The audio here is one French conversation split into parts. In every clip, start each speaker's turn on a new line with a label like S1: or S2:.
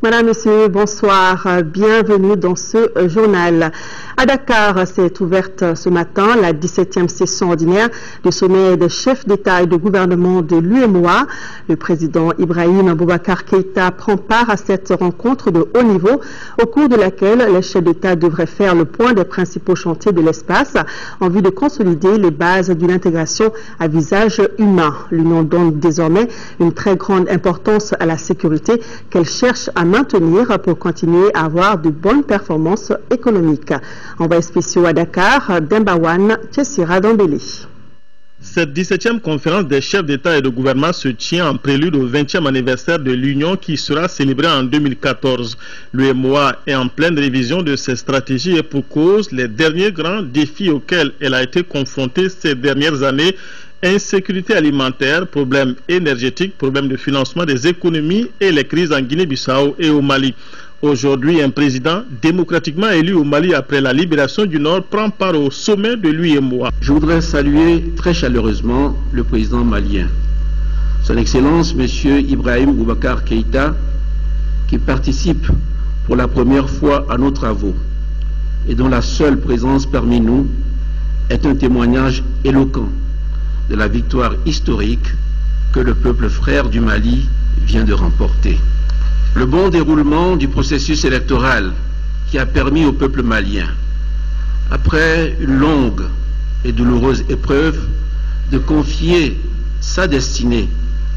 S1: Madame, Monsieur, bonsoir. Bienvenue dans ce journal. À Dakar, s'est ouverte ce matin la 17e session ordinaire du sommet des chefs d'État et de gouvernement de l'UEMOA. Le président Ibrahim Boubacar Keïta prend part à cette rencontre de haut niveau au cours de laquelle les chefs d'État devraient faire le point des principaux chantiers de l'espace en vue de consolider les bases d'une intégration à visage humain. L'Union donne désormais une très grande importance à la sécurité qu'elle cherche à maintenir pour continuer à avoir de bonnes performances économiques. Envoyé spéciaux à Dakar, Dembawan, Tchessira Dambélé.
S2: Cette 17e conférence des chefs d'État et de gouvernement se tient en prélude au 20e anniversaire de l'Union qui sera célébré en 2014. L'UEMOA est en pleine révision de ses stratégies et pour cause les derniers grands défis auxquels elle a été confrontée ces dernières années: insécurité alimentaire, problèmes énergétiques, problèmes de financement des économies et les crises en Guinée-Bissau et au Mali. Aujourd'hui, un président démocratiquement élu au Mali après la libération du Nord prend part au sommet de l'UEMOA.
S3: Je voudrais saluer très chaleureusement le président malien, Son Excellence M. Ibrahim Boubacar Keïta, qui participe pour la première fois à nos travaux et dont la seule présence parmi nous est un témoignage éloquent de la victoire historique que le peuple frère du Mali vient de remporter. Le bon déroulement du processus électoral qui a permis au peuple malien, après une longue et douloureuse épreuve, de confier sa destinée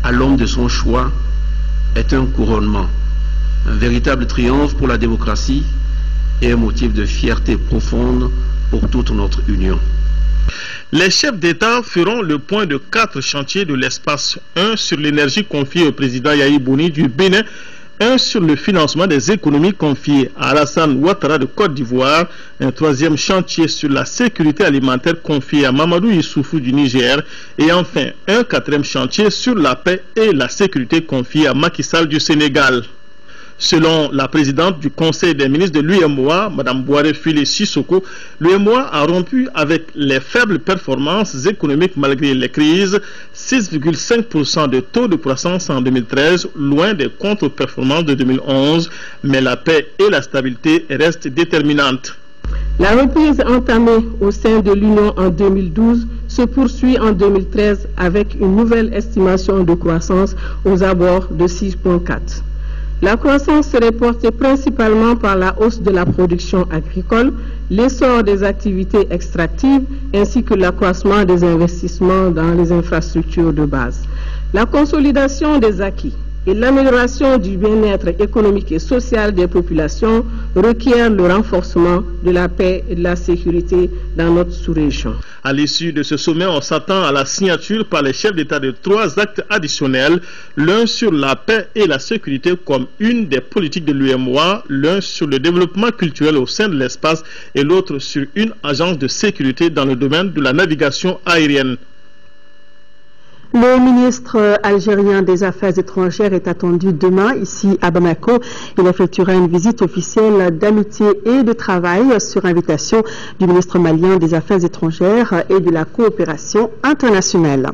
S3: à l'homme de son choix, est un couronnement, un véritable triomphe pour la démocratie et un motif de fierté profonde pour toute notre Union.
S2: Les chefs d'État feront le point de 4 chantiers de l'espace. Un sur l'énergie confié au président Yahi Bouni du Bénin, un sur le financement des économies confié à Alassane Ouattara de Côte d'Ivoire, un 3e chantier sur la sécurité alimentaire confié à Mamadou Issoufou du Niger et enfin un 4e chantier sur la paix et la sécurité confié à Macky Sall du Sénégal. Selon la présidente du Conseil des ministres de l'UEMOA, Mme Bouare Fili Sissoko, l'UEMOA a rompu avec les faibles performances économiques malgré les crises, 6,5% de taux de croissance en 2013, loin des contre-performances de 2011, mais la paix et la stabilité restent déterminantes.
S4: La reprise entamée au sein de l'Union en 2012 se poursuit en 2013 avec une nouvelle estimation de croissance aux abords de 6,4. La croissance serait portée principalement par la hausse de la production agricole, l'essor des activités extractives ainsi que l'accroissement des investissements dans les infrastructures de base. La consolidation des acquis et l'amélioration du bien-être économique et social des populations requièrent le renforcement de la paix et de la sécurité dans notre sous-région.
S2: À l'issue de ce sommet, on s'attend à la signature par les chefs d'État de 3 actes additionnels, l'un sur la paix et la sécurité comme une des politiques de l'UEMOA, l'un sur le développement culturel au sein de l'espace et l'autre sur une agence de sécurité dans le domaine de la navigation aérienne.
S1: Le ministre algérien des Affaires étrangères est attendu demain ici à Bamako. Il effectuera une visite officielle d'amitié et de travail sur invitation du ministre malien des Affaires étrangères et de la coopération internationale.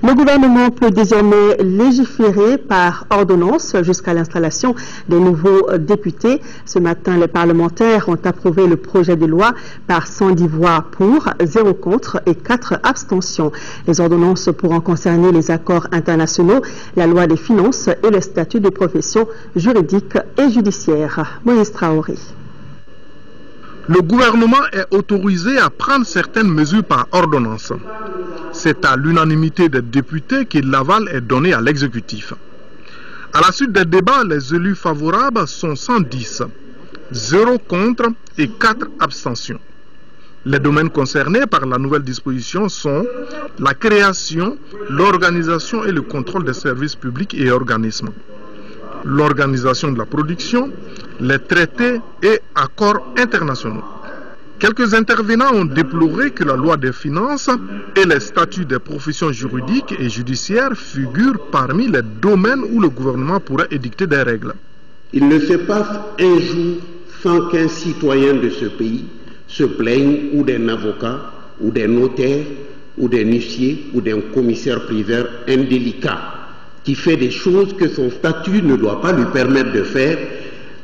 S1: Le gouvernement peut désormais légiférer par ordonnance jusqu'à l'installation des nouveaux députés. Ce matin, les parlementaires ont approuvé le projet de loi par 110 voix pour, 0 contre et 4 abstentions. Les ordonnances pourront concerner les accords internationaux, la loi des finances et les statuts des professions juridiques et judiciaires. Moïse Traoré.
S5: Le gouvernement est autorisé à prendre certaines mesures par ordonnance. C'est à l'unanimité des députés que l'aval est donné à l'exécutif. À la suite des débats, les élus favorables sont 110, 0 contre et 4 abstentions. Les domaines concernés par la nouvelle disposition sont la création, l'organisation et le contrôle des services publics et organismes, l'organisation de la production, les traités et accords internationaux. Quelques intervenants ont déploré que la loi des finances et les statuts des professions juridiques et judiciaires figurent parmi les domaines où le gouvernement pourrait édicter des règles.
S6: Il ne fait pas un jour sans qu'un citoyen de ce pays se plaigne ou d'un avocat, ou d'un notaire, ou d'un huissier, ou d'un commissaire privé indélicat qui fait des choses que son statut ne doit pas lui permettre de faire,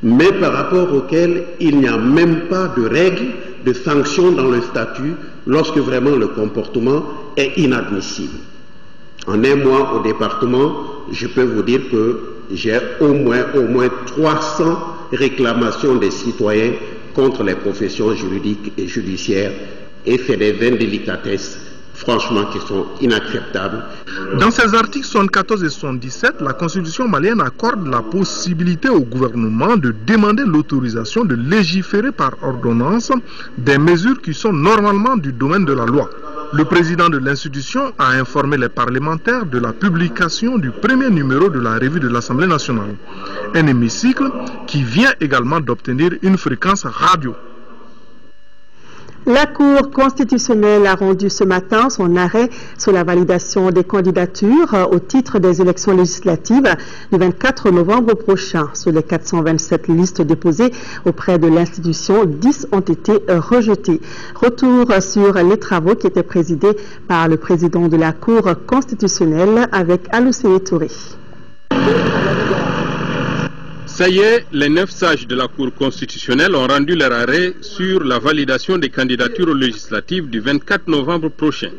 S6: mais par rapport auxquelles il n'y a même pas de règles, de sanctions dans le statut lorsque vraiment le comportement est inadmissible. En un mois au département, je peux vous dire que j'ai au moins 300 réclamations des citoyens contre les professions juridiques et judiciaires, et c'est des indélicatesses franchement qui sont inacceptables.
S5: Dans ces articles 74 et 77, la Constitution malienne accorde la possibilité au gouvernement de demander l'autorisation de légiférer par ordonnance des mesures qui sont normalement du domaine de la loi. Le président de l'institution a informé les parlementaires de la publication du premier numéro de la revue de l'Assemblée nationale, un hémicycle qui vient également d'obtenir une fréquence radio.
S1: La Cour constitutionnelle a rendu ce matin son arrêt sur la validation des candidatures au titre des élections législatives du 24 novembre prochain. Sur les 427 listes déposées auprès de l'institution, 10 ont été rejetées. Retour sur les travaux qui étaient présidés par le président de la Cour constitutionnelle avec Aloussé Touré.
S7: Ça y est, les 9 sages de la Cour constitutionnelle ont rendu leur arrêt sur la validation des candidatures législatives du 24 novembre prochain.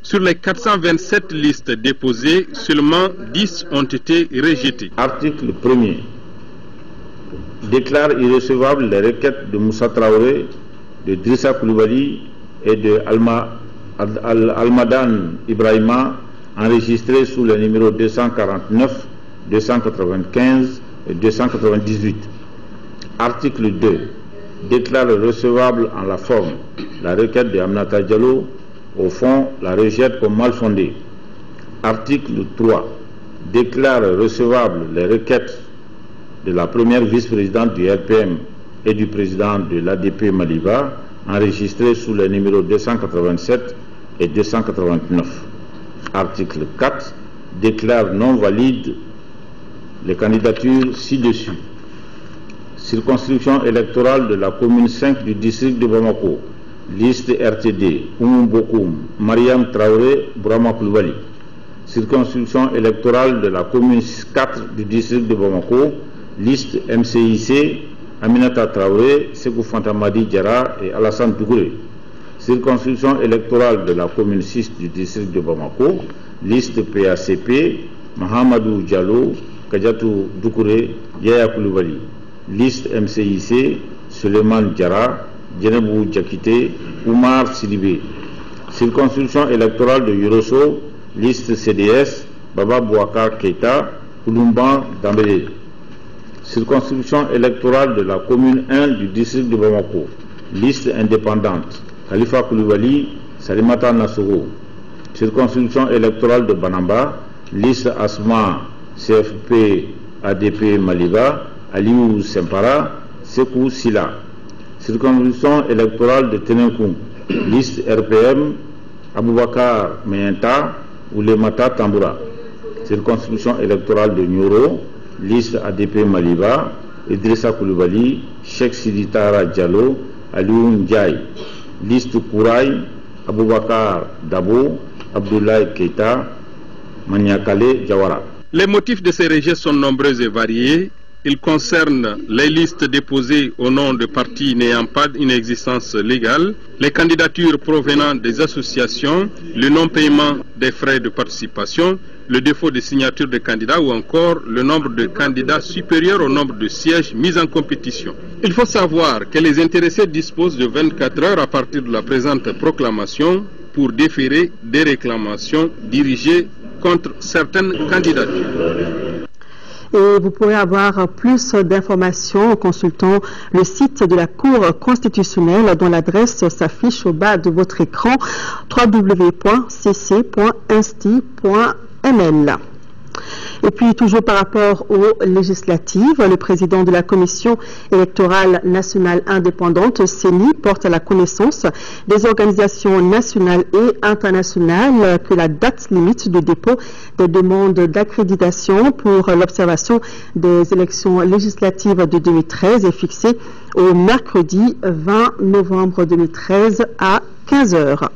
S7: Sur les 427 listes déposées, seulement 10 ont été rejetées.
S8: Article 1er. Déclare irrecevables les requêtes de Moussa Traoré, de Drissa Koulibaly et de Almadan Ibrahima, enregistrées sous les numéros 249, 295 et 298. Article 2. Déclare recevable en la forme la requête de Aminata Diallo, au fond la rejette comme mal fondée. Article 3. Déclare recevable les requêtes de la première vice-présidente du RPM et du président de l'ADP Maliba, enregistrées sous les numéros 287 et 289. Article 4. Déclare non valide les candidatures ci-dessus. Circonscription électorale de la commune 5 du district de Bamako. Liste RTD, Bokoum, Mariam Traoré, Bourama Koulibaly. Circonscription électorale de la commune 4 du district de Bamako. Liste MCIC, Aminata Traoré, Sekou Fantamadi Diarra et Alassane Dougouré. Circonscription électorale de la commune 6 du district de Bamako. Liste PACP, Mahamadou Diallo, Kadiatou Doukouré, Yaya Koulibaly. Liste MCIC, Suleiman Diarra, Djenebou Diakité, Oumar Sidibé. Circonscription électorale de Yorosso, liste CDS, Baba Bouakar Keita, Koulumban Dambélé. Circonscription électorale de la commune 1 du district de Bamako, liste indépendante, Khalifa Koulibaly, Salimata Nassoro. Circonscription électorale de Banamba, liste Asma, CFP, ADP Maliba, Aliou Sempara, Sekou Sila. Circonscription électorale de Tenenkoum, liste RPM, Aboubakar Meyenta, Oulemata Tamboura. Circonscription électorale de Nyoro, liste ADP Maliba, Idrissa Koulibaly, Cheikh Siditara Diallo, Aliou Ndiaye. Liste Kouraï, Aboubakar Dabo, Abdoulaye Keita, Maniakale Diawara.
S7: Les motifs de ces rejets sont nombreux et variés. Ils concernent les listes déposées au nom de partis n'ayant pas une existence légale, les candidatures provenant des associations, le non-paiement des frais de participation, le défaut de signature de candidats ou encore le nombre de candidats supérieur au nombre de sièges mis en compétition. Il faut savoir que les intéressés disposent de 24 heures à partir de la présente proclamation pour déférer des réclamations dirigées contre certaines candidatures.
S1: Et vous pourrez avoir plus d'informations en consultant le site de la Cour constitutionnelle dont l'adresse s'affiche au bas de votre écran, www.cc.insti.ml. Et puis, toujours par rapport aux législatives, le président de la Commission électorale nationale indépendante, CENI, porte à la connaissance des organisations nationales et internationales que la date limite de dépôt des demandes d'accréditation pour l'observation des élections législatives de 2013 est fixée au mercredi 20 novembre 2013 à 15 h.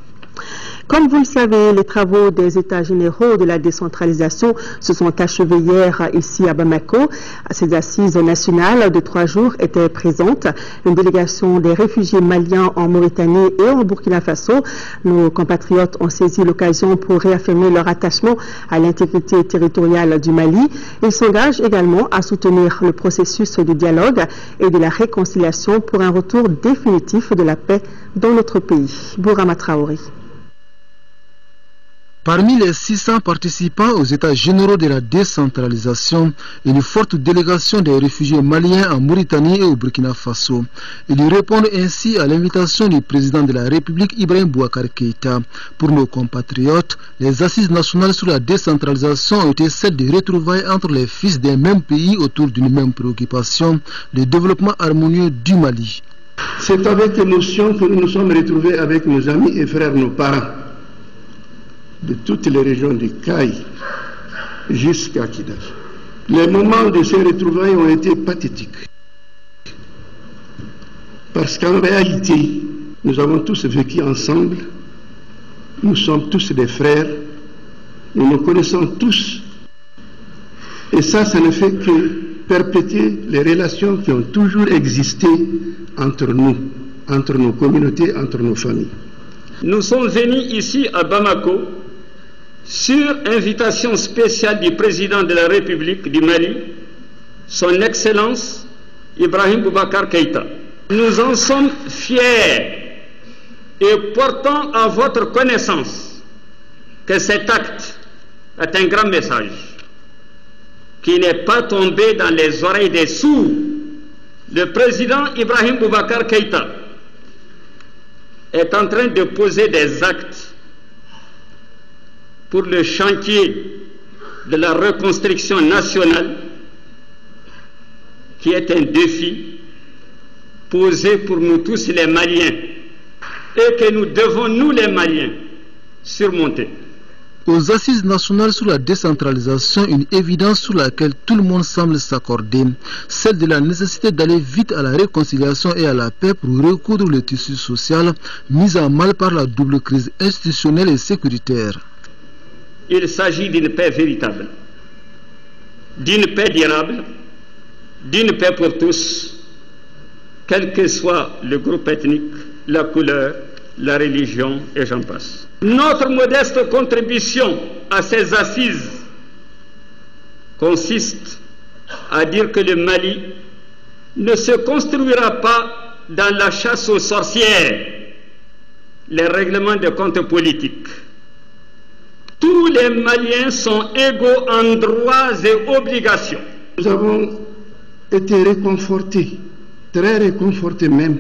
S1: Comme vous le savez, les travaux des États généraux de la décentralisation se sont achevés hier ici à Bamako. Ces assises nationales de 3 jours étaient présentes. Une délégation des réfugiés maliens en Mauritanie et en Burkina Faso. Nos compatriotes ont saisi l'occasion pour réaffirmer leur attachement à l'intégrité territoriale du Mali. Ils s'engagent également à soutenir le processus de dialogue et de la réconciliation pour un retour définitif de la paix dans notre pays. Bourama Traoré.
S9: Parmi les 600 participants aux États généraux de la décentralisation, une forte délégation des réfugiés maliens en Mauritanie et au Burkina Faso. Ils répondent ainsi à l'invitation du président de la République Ibrahim Boubacar Keïta. Pour nos compatriotes, les assises nationales sur la décentralisation ont été celles de retrouvailles entre les fils d'un même pays autour d'une même préoccupation, le développement harmonieux du Mali.
S10: C'est avec émotion que nous nous sommes retrouvés avec nos amis et frères, nos parents, de toutes les régions du Caille jusqu'à Kidal. Les moments de ces retrouvailles ont été pathétiques. Parce qu'en réalité, nous avons tous vécu ensemble, nous sommes tous des frères, nous nous connaissons tous. Et ça ne fait que perpétuer les relations qui ont toujours existé entre nous, entre nos communautés, entre nos familles.
S11: Nous sommes venus ici à Bamako sur invitation spéciale du président de la République du Mali, son Excellence Ibrahim Boubacar Keïta. Nous en sommes fiers et portons à votre connaissance que cet acte est un grand message qui n'est pas tombé dans les oreilles des sourds. Le président Ibrahim Boubacar Keïta est en train de poser des actes pour le chantier de la reconstruction nationale, qui est un défi posé pour nous tous les Maliens et que nous devons, nous les Maliens, surmonter.
S9: Aux assises nationales sur la décentralisation, une évidence sur laquelle tout le monde semble s'accorder, celle de la nécessité d'aller vite à la réconciliation et à la paix pour recoudre le tissu social mis à mal par la double crise institutionnelle et sécuritaire.
S11: Il s'agit d'une paix véritable, d'une paix durable, d'une paix pour tous, quel que soit le groupe ethnique, la couleur, la religion et j'en passe. Notre modeste contribution à ces assises consiste à dire que le Mali ne se construira pas dans la chasse aux sorcières, les règlements de comptes politiques. Tous les Maliens sont égaux en droits et obligations.
S10: Nous avons été réconfortés, très réconfortés même,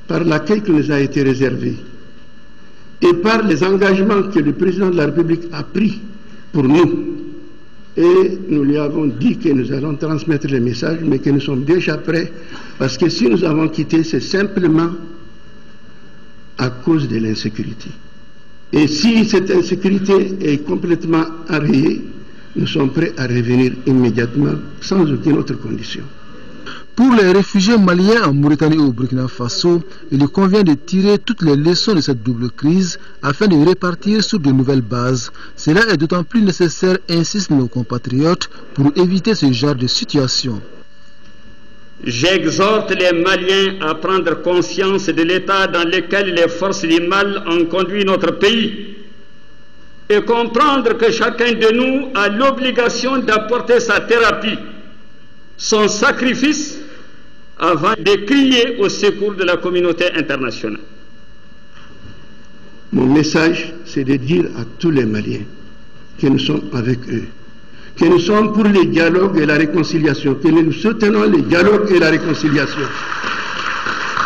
S10: par l'accueil qui nous a été réservé et par les engagements que le président de la République a pris pour nous. Et nous lui avons dit que nous allons transmettre les messages, mais que nous sommes déjà prêts, parce que si nous avons quitté, c'est simplement à cause de l'insécurité. Et si cette insécurité est complètement enrayée, nous sommes prêts à revenir immédiatement, sans aucune autre condition.
S9: Pour les réfugiés maliens en Mauritanie et au Burkina Faso, il convient de tirer toutes les leçons de cette double crise afin de repartir sur de nouvelles bases. Cela est d'autant plus nécessaire, insistent nos compatriotes, pour éviter ce genre de situation.
S11: J'exhorte les Maliens à prendre conscience de l'état dans lequel les forces du mal ont conduit notre pays et comprendre que chacun de nous a l'obligation d'apporter sa thérapie, son sacrifice, avant de crier au secours de la communauté internationale.
S10: Mon message, c'est de dire à tous les Maliens que nous sommes avec eux, que nous sommes pour le dialogue et la réconciliation, que nous soutenons le dialogue et la réconciliation,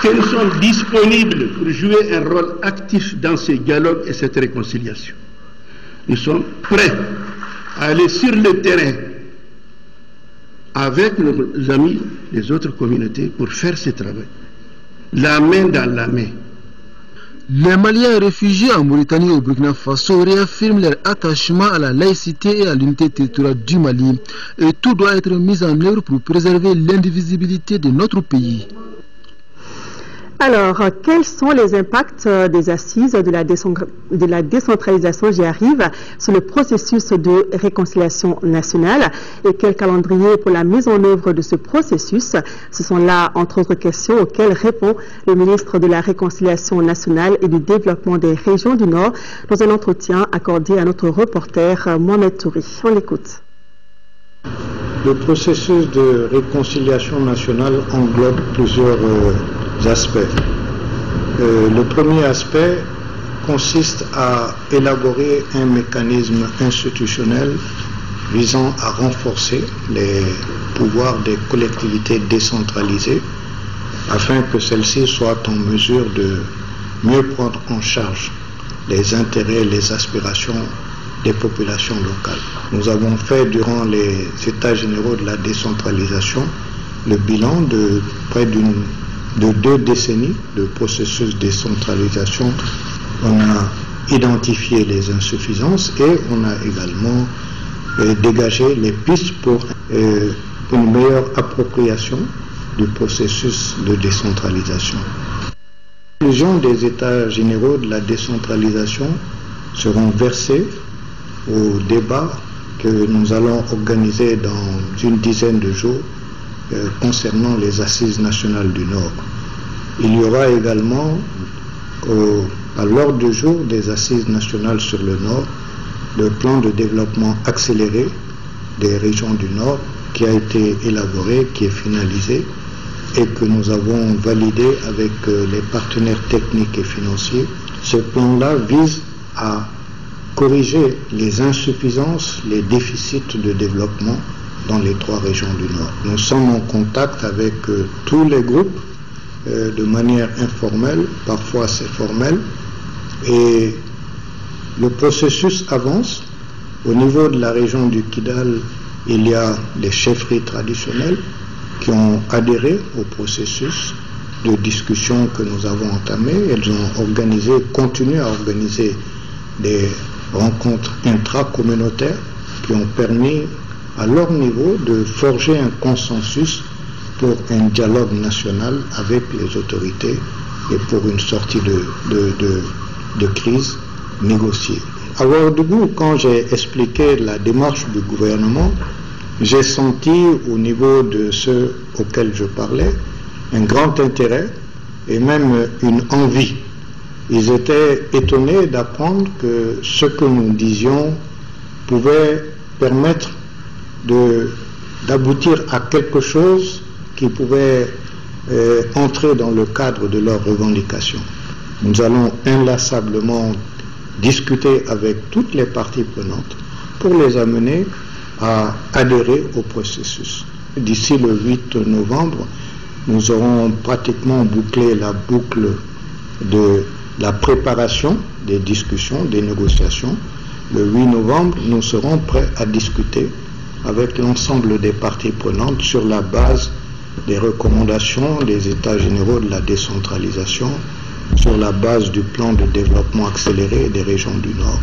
S10: que nous sommes disponibles pour jouer un rôle actif dans ce dialogue et cette réconciliation. Nous sommes prêts à aller sur le terrain avec nos amis des autres communautés pour faire ce travail, la main dans la main.
S9: Les Maliens réfugiés en Mauritanie et au Burkina Faso réaffirment leur attachement à la laïcité et à l'unité territoriale du Mali, et tout doit être mis en œuvre pour préserver l'indivisibilité de notre pays.
S1: Alors, quels sont les impacts des assises de la décentralisation, j'y arrive, sur le processus de réconciliation nationale et quel calendrier pour la mise en œuvre de ce processus? Ce sont là, entre autres questions, auxquelles répond le ministre de la Réconciliation nationale et du développement des régions du Nord dans un entretien accordé à notre reporter Mohamed Touri. On l'écoute.
S12: Le processus de réconciliation nationale englobe plusieurs aspects. Le premier aspect consiste à élaborer un mécanisme institutionnel visant à renforcer les pouvoirs des collectivités décentralisées afin que celles-ci soient en mesure de mieux prendre en charge les intérêts et les aspirations des populations locales. Nous avons fait durant les États généraux de la décentralisation le bilan de près de 2 décennies de processus de décentralisation. On a identifié les insuffisances et on a également dégagé les pistes pour une meilleure appropriation du processus de décentralisation. Les conclusions des États généraux de la décentralisation seront versées au débat que nous allons organiser dans une dizaine de jours concernant les assises nationales du Nord. Il y aura également à l'ordre du jour des assises nationales sur le Nord le plan de développement accéléré des régions du Nord qui a été élaboré, qui est finalisé et que nous avons validé avec les partenaires techniques et financiers. Ce plan-là vise à corriger les insuffisances, les déficits de développement dans les 3 régions du Nord. Nous sommes en contact avec tous les groupes de manière informelle, parfois c'est formel, et le processus avance. Au niveau de la région du Kidal, il y a les chefferies traditionnelles qui ont adhéré au processus de discussion que nous avons entamé. Elles ont continué à organiser des rencontres intracommunautaires qui ont permis à leur niveau de forger un consensus pour un dialogue national avec les autorités et pour une sortie de crise négociée. À Ouagadougou, quand j'ai expliqué la démarche du gouvernement, j'ai senti au niveau de ceux auxquels je parlais un grand intérêt et même une envie. Ils étaient étonnés d'apprendre que ce que nous disions pouvait permettre d'aboutir à quelque chose qui pouvait entrer dans le cadre de leurs revendications. Nous allons inlassablement discuter avec toutes les parties prenantes pour les amener à adhérer au processus. D'ici le 8 novembre, nous aurons pratiquement bouclé la boucle de la préparation des discussions, des négociations. Le 8 novembre, nous serons prêts à discuter avec l'ensemble des parties prenantes sur la base des recommandations des États généraux de la décentralisation, sur la base du plan de développement accéléré des régions du Nord.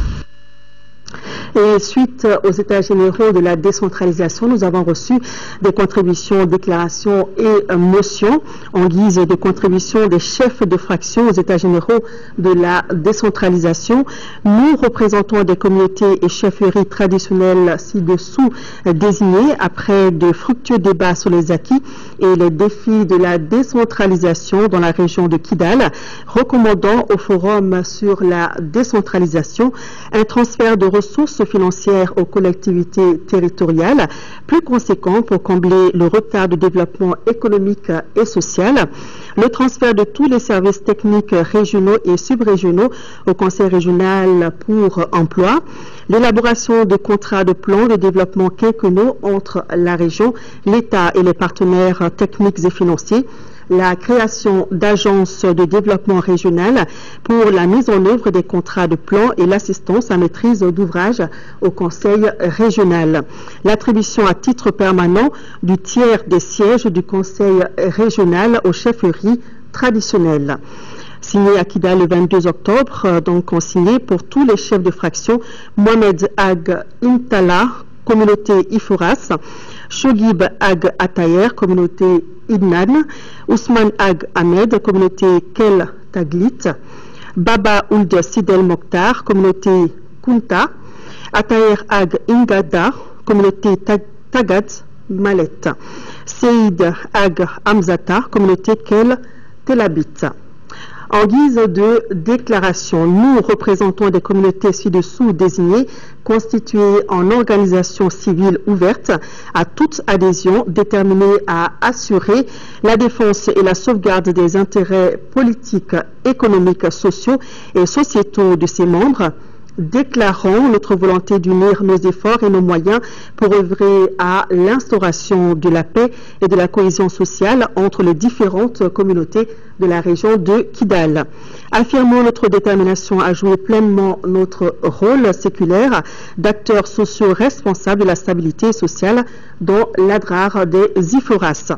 S1: Et suite aux États généraux de la décentralisation, nous avons reçu des contributions, déclarations et motions en guise de contributions des chefs de fraction aux États généraux de la décentralisation. Nous représentons des communautés et chefferies traditionnelles ci-dessous désignées après de fructueux débats sur les acquis et les défis de la décentralisation dans la région de Kidal, recommandant au Forum sur la décentralisation un transfert de ressources financières aux collectivités territoriales plus conséquent pour combler le retard de développement économique et social, le transfert de tous les services techniques régionaux et subrégionaux au Conseil régional pour emploi, l'élaboration de contrats de plans de développement quinquennaux entre la région, l'État et les partenaires techniques et financiers, la création d'agences de développement régional pour la mise en œuvre des contrats de plan et l'assistance à maîtrise d'ouvrage au Conseil régional, l'attribution à titre permanent du tiers des sièges du Conseil régional aux chefferies traditionnelles. Signé à Kidal le 22 octobre, donc signé pour tous les chefs de fraction, Mohamed Ag Intala, communauté Iforas, Shogib Ag Atayer, communauté Idnan, Ousmane Ag Ahmed, communauté Kel Taglit, Baba Ould Sidel Mokhtar, communauté Kunta, Atayer Ag Ingada, communauté Tagad Malet, Seyd Ag Hamzata, communauté Kel Telabit. En guise de déclaration, nous, représentants des communautés ci-dessous désignées, constituées en organisation civile ouverte à toute adhésion, déterminée à assurer la défense et la sauvegarde des intérêts politiques, économiques, sociaux et sociétaux de ses membres, déclarons notre volonté d'unir nos efforts et nos moyens pour œuvrer à l'instauration de la paix et de la cohésion sociale entre les différentes communautés de la région de Kidal. Affirmons notre détermination à jouer pleinement notre rôle séculaire d'acteurs sociaux responsables de la stabilité sociale dans l'adrar des Iforas.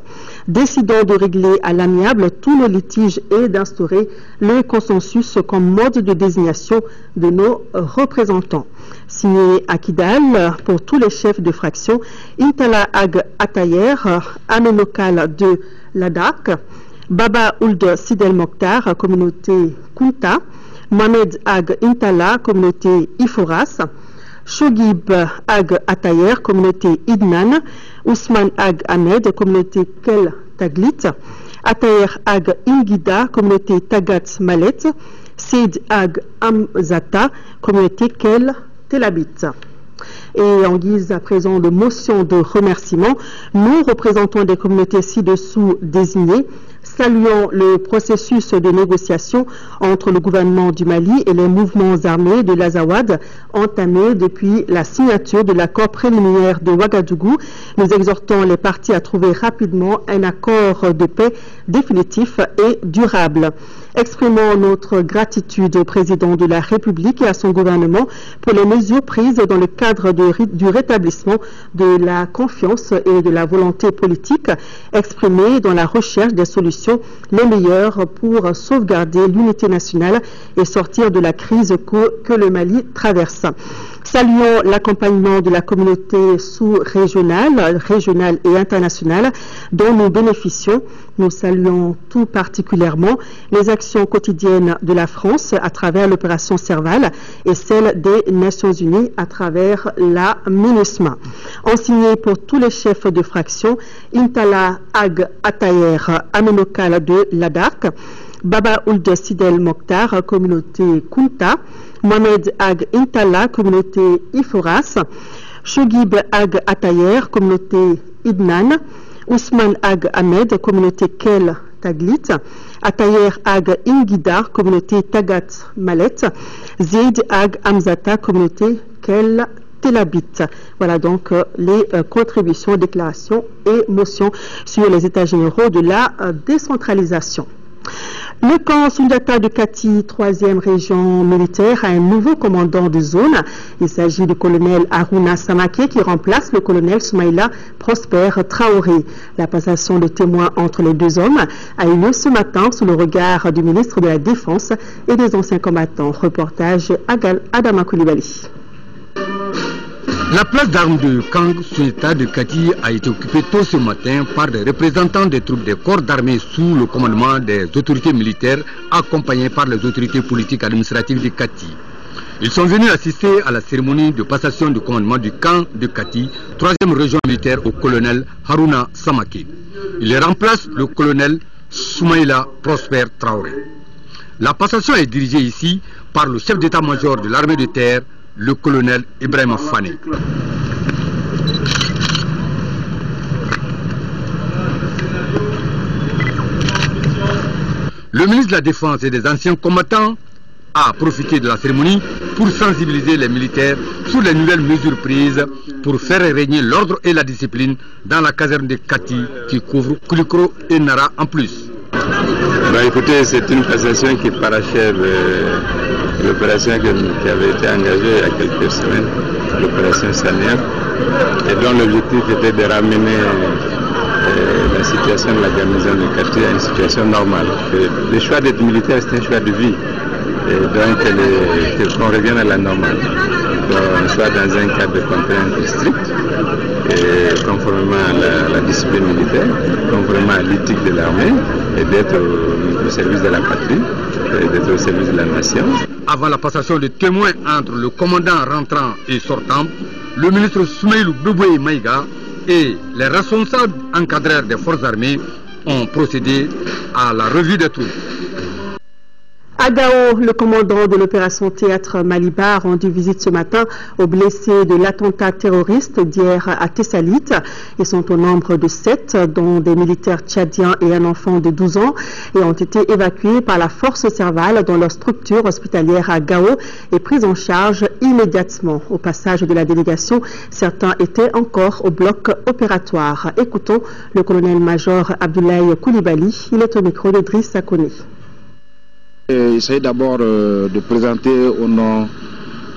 S1: Décidons de régler à l'amiable tous nos litiges et d'instaurer le consensus comme mode de désignation de nos représentants. Signé à Kidal pour tous les chefs de fraction, Intala Ag Atayer, Amenokal de Ladak, Baba Ould Sidel Mokhtar, communauté Kunta, Mohamed Ag Intala, communauté Iforas, Shogib Ag Atayer, communauté Idnan, Ousmane Ag Ahmed, communauté Kel Taglit, Atayer Ag Ingida, communauté Tagat Malet, Seyd Ag Hamzata, communauté Kel Telabit. Et en guise à présent de motion de remerciement, nous, représentants des communautés ci-dessous désignées, saluons le processus de négociation entre le gouvernement du Mali et les mouvements armés de l'Azawad entamé depuis la signature de l'accord préliminaire de Ouagadougou. Nous exhortons les parties à trouver rapidement un accord de paix définitif et durable. Exprimons notre gratitude au président de la République et à son gouvernement pour les mesures prises dans le cadre du rétablissement de la confiance et de la volonté politique exprimée dans la recherche des solutions les meilleures pour sauvegarder l'unité nationale et sortir de la crise que le Mali traverse. Saluons l'accompagnement de la communauté sous-régionale, régionale et internationale dont nous bénéficions. Nous saluons tout particulièrement les actions quotidiennes de la France à travers l'opération Serval et celles des Nations Unies à travers la MINUSMA. Ensigné pour tous les chefs de fraction, Intala Ag Atayer, Amenokal de Ladak, Baba Ould Sidel Mokhtar, communauté Kunta, Mohamed Ag Intala, communauté Iforas, Shogib Ag Atayer, communauté Idnan, Ousmane Ag Ahmed, communauté Kel Taglit, Atayer Ag Ingida, communauté Tagat Malet, Seyd Ag Hamzata, communauté Kel Telabit. Voilà donc les contributions, déclarations et motions sur les états généraux de la décentralisation. Le camp Sundiata de Kati, 3e région militaire, a un nouveau commandant de zone. Il s'agit du colonel Harouna Samake qui remplace le colonel Soumaïla Prosper Traoré. La passation de témoins entre les deux hommes a eu lieu ce matin sous le regard du ministre de la Défense et des anciens combattants. Reportage Adama Koulibaly.
S13: La place d'armes de Kang Sundiata de Kati a été occupée tôt ce matin par des représentants des troupes des corps d'armée sous le commandement des autorités militaires accompagnés par les autorités politiques administratives de Kati. Ils sont venus assister à la cérémonie de passation du commandement du camp de Kati, 3e région militaire, au colonel Harouna Samake. Il remplace le colonel Soumaïla Prosper Traoré. La passation est dirigée ici par le chef d'état-major de l'armée de terre, le colonel Ibrahim Fane. Le ministre de la Défense et des anciens combattants a profité de la cérémonie pour sensibiliser les militaires sur les nouvelles mesures prises pour faire régner l'ordre et la discipline dans la caserne de Kati qui couvre Koulikro et Nara en plus.
S14: Écoutez, c'est une passation qui parachève l'opération qui avait été engagée il y a quelques semaines, l'opération Sanière, et dont l'objectif était de ramener la situation de la garnison de Kati à une situation normale. Le choix d'être militaire, c'est un choix de vie, et donc qu'on revienne à la normale, qu'on soit dans un cadre de contrainte strict conformément à la discipline militaire, conformément à l'éthique de l'armée, et d'être au service de la patrie, d'être au service de la nation.
S13: Avant la passation de témoins entre le commandant rentrant et sortant, le ministre Soumeilou Béboué Maïga et les responsables encadreurs des forces armées ont procédé à la revue des troupes.
S1: À Gao, le commandant de l'opération Théâtre Maliba a rendu visite ce matin aux blessés de l'attentat terroriste d'hier à Tessalit. Ils sont au nombre de 7, dont des militaires tchadiens et un enfant de 12 ans, et ont été évacués par la force Serval dans leur structure hospitalière à Gao et pris en charge immédiatement. Au passage de la délégation, certains étaient encore au bloc opératoire. Écoutons le colonel-major Abdoulaye Koulibaly. Il est au micro de Driss Sakoni.
S15: Il s'agit d'abord de présenter au nom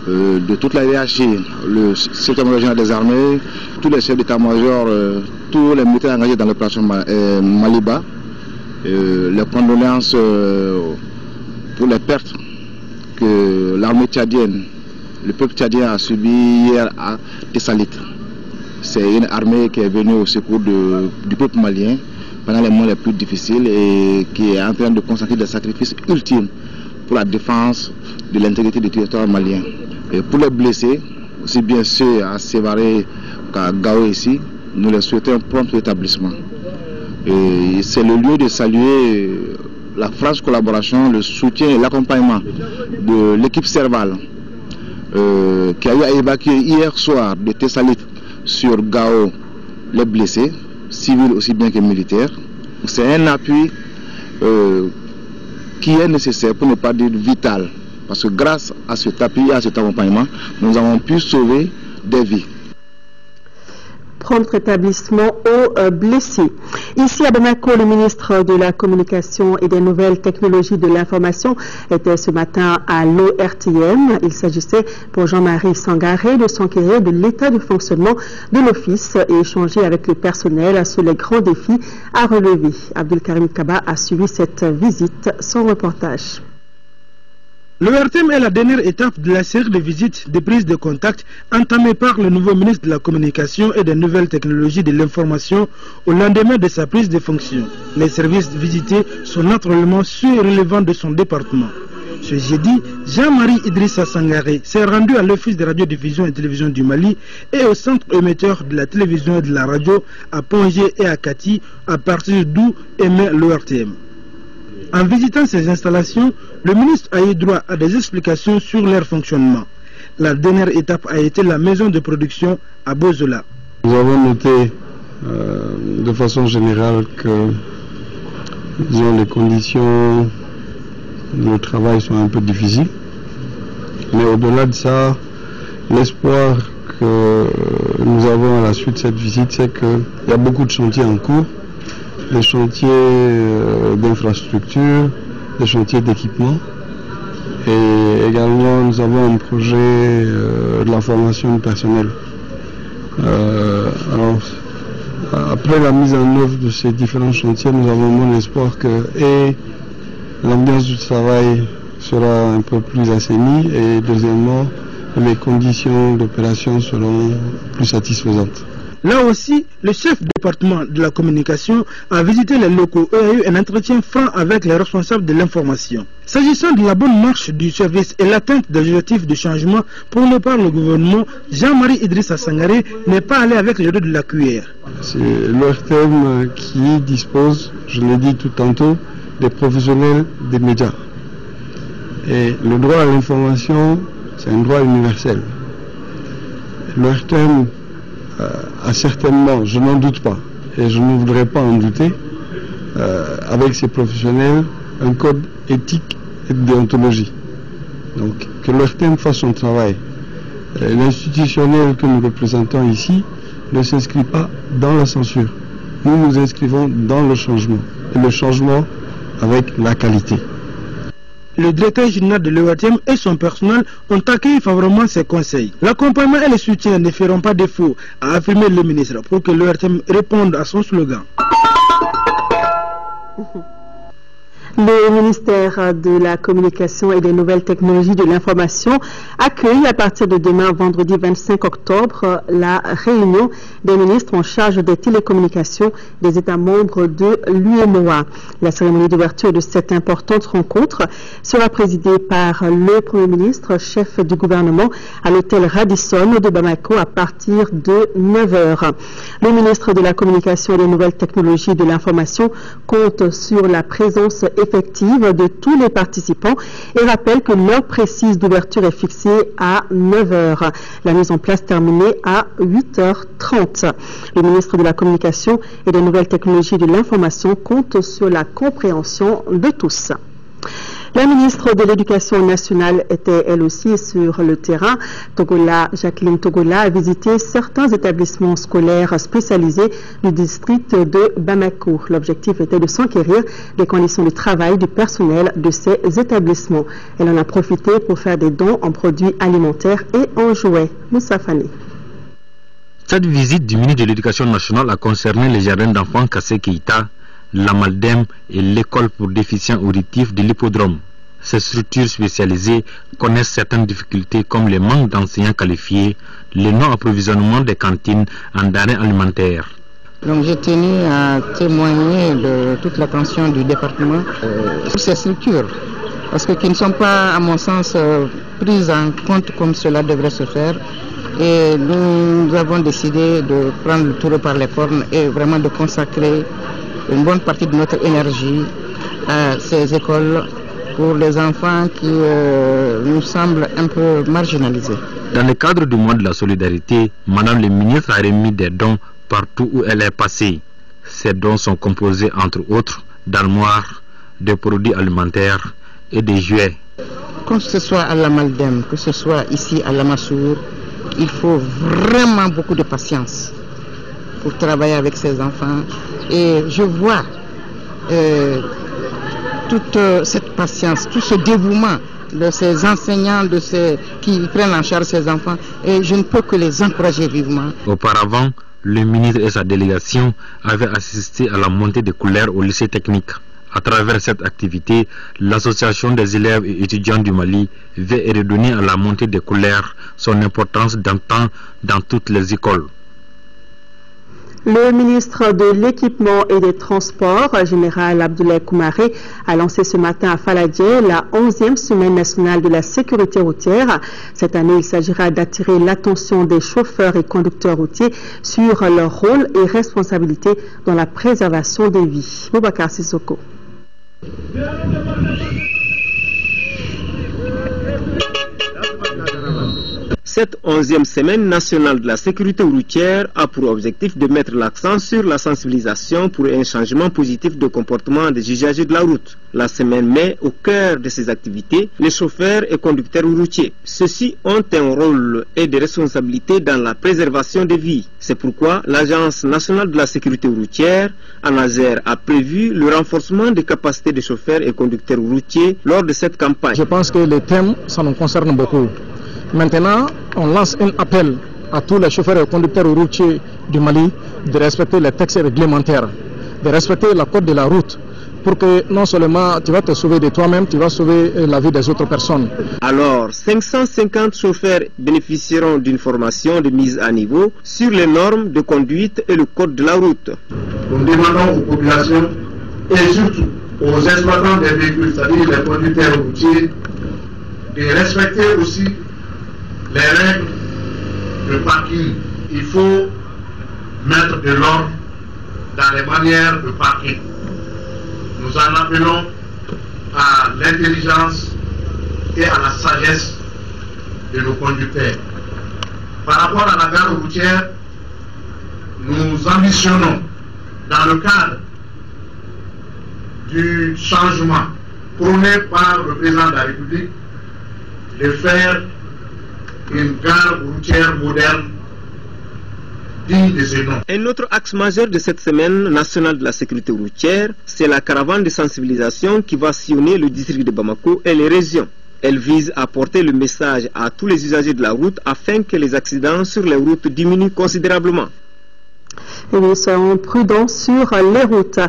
S15: de toute la hiérarchie, le secrétaire général des armées, tous les chefs d'état-major, tous les militaires engagés dans l'opération Maliba, les condoléances pour les pertes que l'armée tchadienne, le peuple tchadien a subi hier à Tessalit. C'est une armée qui est venue au secours du peuple malien pendant les mois les plus difficiles et qui est en train de consacrer des sacrifices ultimes pour la défense de l'intégrité du territoire malien. Et pour les blessés, aussi bien ceux à Sévaré qu'à Gao ici, nous les souhaitons un prompt rétablissement. Et c'est le lieu de saluer la franche collaboration, le soutien et l'accompagnement de l'équipe Serval qui a eu à évacuer hier soir de Tessalit sur Gao les blessés, civils aussi bien que militaires. C'est un appui qui est nécessaire, pour ne pas dire vital, parce que grâce à cet appui et à cet accompagnement, nous avons pu sauver des vies.
S1: Prompt rétablissement aux blessés. Ici à Bamako, le ministre de la Communication et des Nouvelles Technologies de l'Information était ce matin à l'ORTM. Il s'agissait pour Jean-Marie Sangaré de s'enquérir de l'état de fonctionnement de l'office et échanger avec le personnel sur les grands défis à relever. Abdelkarim Kaba a suivi cette visite, son reportage.
S16: L'ORTM est la dernière étape de la série de visites, de prises de contact entamée par le nouveau ministre de la Communication et des Nouvelles Technologies de l'Information au lendemain de sa prise de fonction. Les services visités sont naturellement ceux relevant de son département. Ce jeudi, Jean-Marie Idrissa Sangaré s'est rendu à l'Office de radiodiffusion et télévision du Mali et au centre émetteur de la télévision et de la radio à Pongé et à Kati, à partir d'où émet l'ORTM. En visitant ces installations, le ministre a eu droit à des explications sur leur fonctionnement. La dernière étape a été la maison de production à Bozola.
S17: Nous avons noté de façon générale que les conditions de travail sont un peu difficiles. Mais au-delà de ça, l'espoir que nous avons à la suite de cette visite, c'est qu'il y a beaucoup de chantiers en cours. Des chantiers d'infrastructure, des chantiers d'équipement. Et également, nous avons un projet de la formation du personnel. Alors, après la mise en œuvre de ces différents chantiers, nous avons bon espoir que l'ambiance du travail sera un peu plus assainie et deuxièmement, les conditions d'opération seront plus satisfaisantes.
S16: Là aussi, le chef du département de la communication a visité les locaux et a eu un entretien franc avec les responsables de l'information. S'agissant de la bonne marche du service et l'atteinte des objectifs de changement prônés par le gouvernement, Jean-Marie Idrissa Sangaré n'est pas allé avec le dos de la cuillère.
S17: C'est l'ORTM qui dispose, je l'ai dit tout tantôt, des professionnels des médias. Et le droit à l'information, c'est un droit universel. L'ORTM a certainement, je n'en doute pas, et je ne voudrais pas en douter, avec ses professionnels, un code éthique et de déontologie. Donc, que l'ORTM fasse son travail. L'institutionnel que nous représentons ici ne s'inscrit pas dans la censure. Nous nous inscrivons dans le changement, et le changement avec la qualité.
S16: Le directeur général de l'ORTM et son personnel ont accueilli favorablement ses conseils. L'accompagnement et le soutien ne feront pas défaut, a affirmé le ministre, pour que l'ORTM réponde à son slogan.
S1: Le ministère de la Communication et des Nouvelles Technologies de l'Information accueille à partir de demain, vendredi 25 octobre, la réunion des ministres en charge des télécommunications des États membres de l'UEMOA. La cérémonie d'ouverture de cette importante rencontre sera présidée par le Premier ministre, chef du gouvernement, à l'hôtel Radisson de Bamako à partir de 9h. Le ministre de la Communication et des Nouvelles Technologies de l'Information compte sur la présence effective de tous les participants et rappelle que l'heure précise d'ouverture est fixée à 9h. La mise en place terminée à 8h30. Le ministre de la Communication et des Nouvelles Technologies de l'Information compte sur la compréhension de tous. La ministre de l'Éducation nationale était elle aussi sur le terrain. Jacqueline Togola a visité certains établissements scolaires spécialisés du district de Bamako. L'objectif était de s'enquérir des conditions de travail du personnel de ces établissements. Elle en a profité pour faire des dons en produits alimentaires et en jouets. Moussa Fani.
S18: Cette visite du ministre de l'Éducation nationale a concerné les jardins d'enfants Kassé Keïta, l'Amaldem et l'école pour déficients auditifs de l'hippodrome. Ces structures spécialisées connaissent certaines difficultés comme le manque d'enseignants qualifiés, le non-approvisionnement des cantines en denrées alimentaires.
S19: Donc j'ai tenu à témoigner de toute l'attention du département sur ces structures, parce que qui ne sont pas, à mon sens, prises en compte comme cela devrait se faire. Et nous avons décidé de prendre le taureau par les cornes et vraiment de consacrer une bonne partie de notre énergie à ces écoles pour les enfants qui nous semblent un peu marginalisés.
S18: Dans le cadre du mois de la solidarité, Madame le ministre a remis des dons partout où elle est passée. Ces dons sont composés entre autres d'armoires, de produits alimentaires et de jouets.
S19: Que ce soit à la Maldem, que ce soit ici à la Massour, il faut vraiment beaucoup de patience pour travailler avec ces enfants. Et je vois toute cette patience, tout ce dévouement de ces enseignants, qui prennent en charge ces enfants, et je ne peux que les encourager vivement.
S18: Auparavant, le ministre et sa délégation avaient assisté à la montée des couleurs au lycée technique. À travers cette activité, l'association des élèves et étudiants du Mali veut redonner à la montée des couleurs son importance d'antan dans toutes les écoles.
S1: Le ministre de l'Équipement et des Transports, général Abdoulaye Koumaré, a lancé ce matin à Faladje la 11e semaine nationale de la sécurité routière. Cette année, il s'agira d'attirer l'attention des chauffeurs et conducteurs routiers sur leur rôle et responsabilité dans la préservation des vies. Boubacar Sissoko.
S20: Cette 11e semaine nationale de la sécurité routière a pour objectif de mettre l'accent sur la sensibilisation pour un changement positif de comportement des usagers de la route. La semaine met au cœur de ces activités les chauffeurs et conducteurs routiers. Ceux-ci ont un rôle et des responsabilités dans la préservation des vies. C'est pourquoi l'Agence nationale de la sécurité routière, ANASER, a prévu le renforcement des capacités des chauffeurs et conducteurs routiers lors de cette campagne.
S21: Je pense que les thèmes, ça nous concerne beaucoup. Maintenant, on lance un appel à tous les chauffeurs et conducteurs routiers du Mali de respecter les textes réglementaires, de respecter la code de la route, pour que non seulement tu vas te sauver de toi-même, tu vas sauver la vie des autres personnes.
S20: Alors, 550 chauffeurs bénéficieront d'une formation de mise à niveau sur les normes de conduite et le code de la route.
S22: Nous demandons aux populations et surtout aux exploitants des véhicules, c'est-à-dire les conducteurs routiers, de respecter aussi les règles de parking. Il faut mettre de l'ordre dans les manières de parking. Nous en appelons à l'intelligence et à la sagesse de nos conducteurs. Par rapport à la gare routière, nous ambitionnons, dans le cadre du changement prôné par le président de la République, de faire une gare routière moderne digne de ce nom.
S20: Un autre axe majeur de cette semaine nationale de la sécurité routière, c'est la caravane de sensibilisation qui va sillonner le district de Bamako et les régions. Elle vise à porter le message à tous les usagers de la route afin que les accidents sur les routes diminuent considérablement.
S1: Et nous serons prudents sur les routes.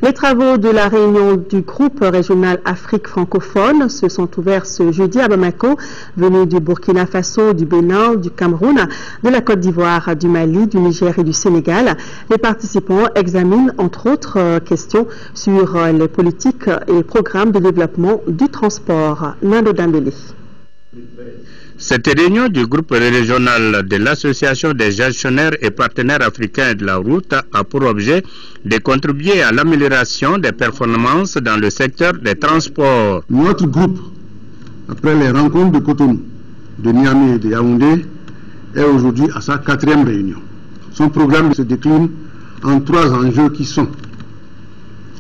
S1: Les travaux de la réunion du groupe régional Afrique francophone se sont ouverts ce jeudi à Bamako, venus du Burkina Faso, du Bénin, du Cameroun, de la Côte d'Ivoire, du Mali, du Niger et du Sénégal. Les participants examinent entre autres questions sur les politiques et programmes de développement du transport. Nando Dambélé.
S3: Cette réunion du groupe régional de l'Association des gestionnaires et partenaires africains de la route a pour objet de contribuer à l'amélioration des performances dans le secteur des transports.
S4: Notre groupe, après les rencontres de Cotonou, de Niamey et de Yaoundé, est aujourd'hui à sa 4e réunion. Son programme se décline en 3 enjeux qui sont: